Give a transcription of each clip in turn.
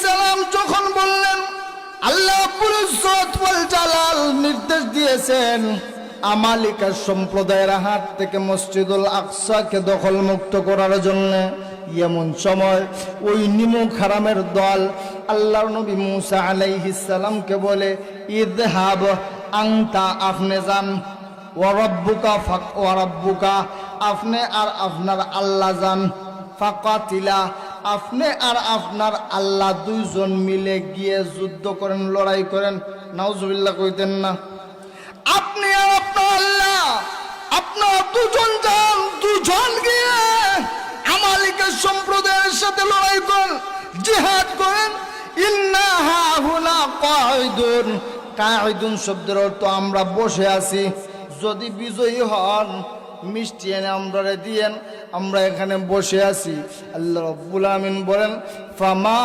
সালাম যখন বললেন আল্লাহ রাব্বুল ইজ্জত ওয়াল জালাল নির্দেশ দিয়েছেন আমালিকা সম্প্রদায়ের হাত থেকে মসজিদুল আকসাকে দখলমুক্ত করার জন্য, এমন সময় ওই নিমুখ হারামের দল আল্লাহর নবী মুসা আলাইহিস সালামকে বলে ইযহাব আনতা, আপনি যান, ওয়া রাব্বুকা আপনি আর আপনার আল্লাহ যান, ফাকাতিলা আপনি আর আপনার আল্লাহ দুইজন মিলে গিয়ে যুদ্ধ করেন, লড়াই করেন। নাউজুবিল্লাহ কইতেন না? আপনি আর আপনার আল্লাহ আপনার দুজন যান, দুজন গিয়ে আমালিকা সম্প্রদায়ের সাথে লড়াই করেন, জিহাদ করেন। ইন্না হাহুনা কাঈদুন, কাঈদুন শব্দের অর্থ আমরা বসে আছি, যদি বিজয়ী হন মিষ্টি এনে আমরা দিয়েন, আমরা এখানে বসে আছি। আল্লাহ রাব্বুল আমিন বলেন ফামা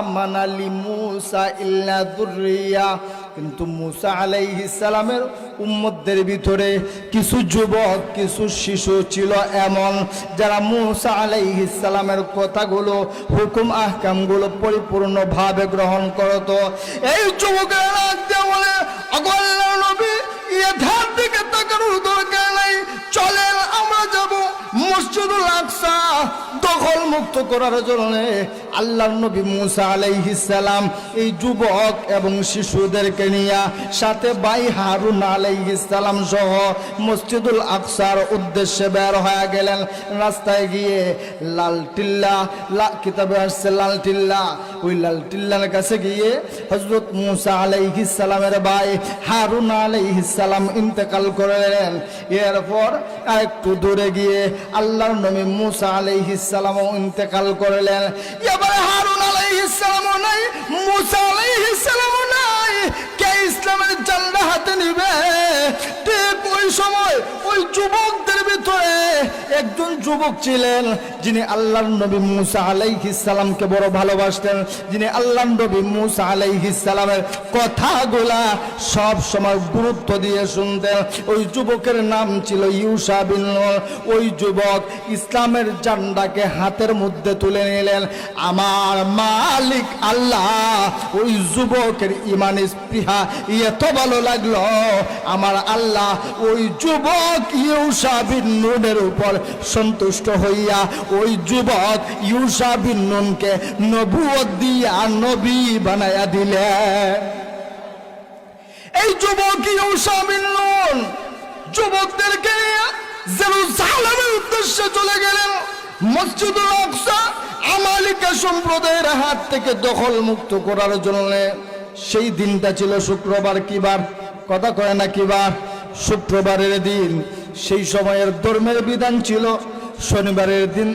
আমানা লিমূসা ইল্লা যুররিয়া, কিন্তু মুসা আলাইহিস সালামের উম্মতদের ভিতরে কিছু যুবক কিছু শিশু ছিল এমন যারা মুসা আলাইহিস সালামের কথাগুলো হুকুম আহকামগুলো পরিপূর্ণভাবে গ্রহণ করত। এই যুবকেরা বলে আল্লাহর নবী এধার দিকে তাকানোর দরকার নাই, চলেন আমরা যাব মসজিদুল আকসা দখল মুক্ত করার জন্য। আল্লাহর নবী মুসা আলাইহিস সালাম এই যুবক এবং শিশুদেরকে নিয়ে সাথে ভাই হারুন আলাইহিস সালাম সহ মসজিদুল আকসার উদ্দেশ্যে বের হয়ে গেলেন। রাস্তায় গিয়ে লাল টিল্লা, কিতাবে আসছে লাল টিল্লা, ওই লাল টিল্লার কাছে গিয়ে হযরত মুসা আলাইহিস সালামের ভাই হারুন আলাইহিস সালাম ইন্তেকাল করলেন। এরপর একটু দূরে গিয়ে আল্লাহর নবী মুসা আলাইহিস সালামও ইন্তেকাল করলেন। এবারে হারুন আলাইহিস সালামও নাই, মুসা আলাইহিস সালামও নাই, কে ইসলামের ঝান্ডা হাতে নিবে? ঠিক ওই সময় ওই যুবকদের ভিতরে একজন যুবক ছিলেন যিনি আল্লাহর নবী মুসা আলাইহিস সালামকে বড় ভালোবাসতেন, যিনি আল্লাহর নবী মুসা আলাইহিস সালামের কথাগুলা সব সময় গুরুত্ব দিয়ে শুনতেন। ওই যুবকের নাম ছিল ইউশা বিন নূন। ওই যুবক ইসলামের ঝান্ডাকে হাতের মধ্যে তুলে নিলেন। আমার মালিক আল্লাহ ওই যুবকের ইমানি স্পৃহা এত ভালো লাগলো, আমার আল্লাহ ওই যুবক ইউশা বিন নূনের উপর সন্তুষ্ট হইয়া ওই যুবক ইউশা বিন নূনকে নবুয়ত দিয়া নবী বানায়া দিলেন। এই যুবক ইউশা বিন নূন যুবকদেরকে নিয়ে জেরুজালেমের উদ্দেশ্যে চলে গেলেন। মসজিদুল আকসা আমালিকা সম্প্রদায়ের হাত থেকে দখল মুক্ত করার জন্য। সেই দিনটা ছিল শুক্রবার। কিবার কথা কয় না, কিবার? শুক্রবারের দিন। সেই সময়ের ধর্মের বিধান ছিল শনিবারের দিন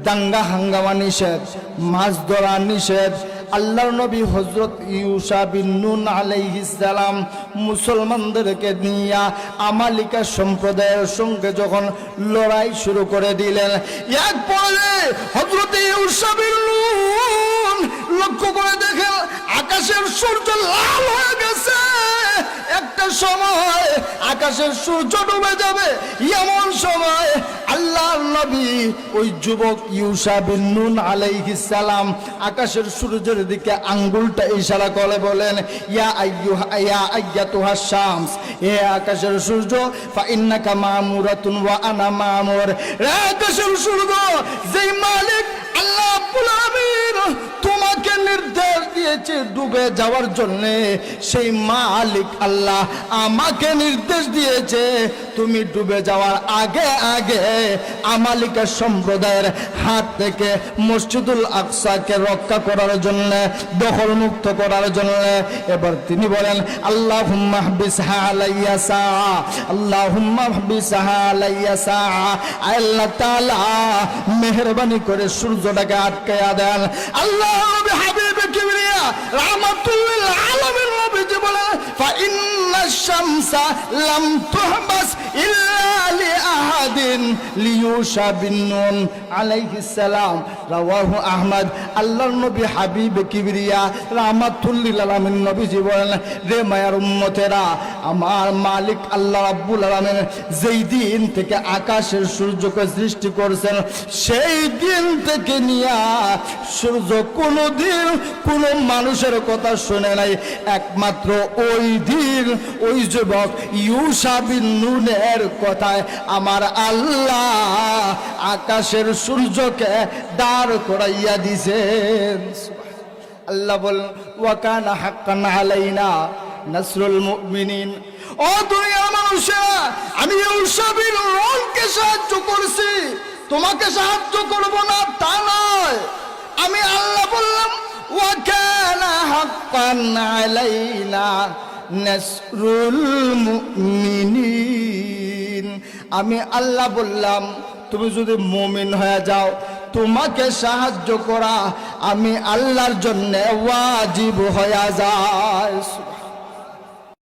দাঙ্গা হাঙ্গামা নিষেধ, মাছ ধরা নিষেধ। আল্লাহর নবী হযরত ইউশা বিন নূন আলাইহিস সালাম মুসলমানদেরকে নিয়ে আমালিকা সম্প্রদায়ের সঙ্গে যখন লড়াই শুরু করে দিলেন, এক পর্যায়ে হযরত ইউশা বিন নূন লক্ষ্য করে দেখেন আকাশের সূর্য লাল হয়ে গেছে। একটা সময় আকাশের সূর্য ডুবে যাবে, এমন সময় আল্লাহর নবী ওই যুবক ইউশা বিন নূন আলাইহিস সালাম আকাশের সূর্যের দিকে আঙ্গুলটা ইশারা করে বলেন ইয়া আইয়াতুহাস শামস, হে আকাশের সূর্য, ফা ইন্নাকা মামুরাতুন ওয়া আনা মামুর। আকাশের সূর্য, যেই মালিক আল্লাহ রাব্বুল আলামিন তোমাকে নির্দেশ দিয়েছে ডুবে যাওয়ার জন্য, সেই মালিক আল্লাহ আমাকে নির্দেশ দিয়েছে তুমি ডুবে যাওয়ার আগে আগে আমালিকা সম্প্রদায়ের হাত থেকে মসজিদুল আকসাকে রক্ষা করার জন্য, দখলমুক্ত করার জন্য। এবার তিনি বলেন আল্লাহুম্মা হবিসহা আলাইয়া সাআ, আল্লাহুম্মা হবিসহা আলাইয়া সাআ। আল্লাহ তাআলা মেহেরবানি করে সূর্যটাকে আটকায়া দেন। আল্লাহ নবী হাবিব কিবরিয়া রাহমাতুল লিল আলামিন নবীজি বলেন ফা ইন্নাশ শামসা লাম তুহবাস ইল্লা লিআহাদিন লিয়ুশা বিন নুন আলাইহিস সালাম রাওয়াহু আহমদ। আল্লাহর নবী হাবিব কিবরিয়া রাহমাতুল লিল আলামিন নবীজি বলেন, রে মায়ার উম্মতেরা, আমার মালিক আল্লাহ রাব্বুল আলামিন যেই দিন থেকে আকাশের সূর্যকে সৃষ্টি করেছেন, সেই দিন থেকে নিয়া সূর্য কোনোদিন কোনো মানুষের কথা শুনে নাই। একমাত্র ওই দিন ওই যুবক ইউশা বিন নুনের কথায় আমার আল্লাহ আকাশের সূর্যকে দাঁড় করাইয়া দিছেন। আল্লাহ বলেন ওয়া কানা হাক্কান আলাইনা নাসরুল মুমিনিন। ও দুনিয়ার মানুষেরা, আমি ইউশা বিন নুনকে সাহায্য করছি, তোমাকে সাহায্য করব না তা নয়। আমি আল্লাহ বললাম ওয়া কানা হাক্কান আলাইনা নাসরুল মুমিনিন। আমি আল্লাহ বললাম তুমি যদি মুমিন হয়ে যাও, তোমাকে সাহায্য করা আমি আল্লাহর জন্য ওয়াজিব হয়ে যায়।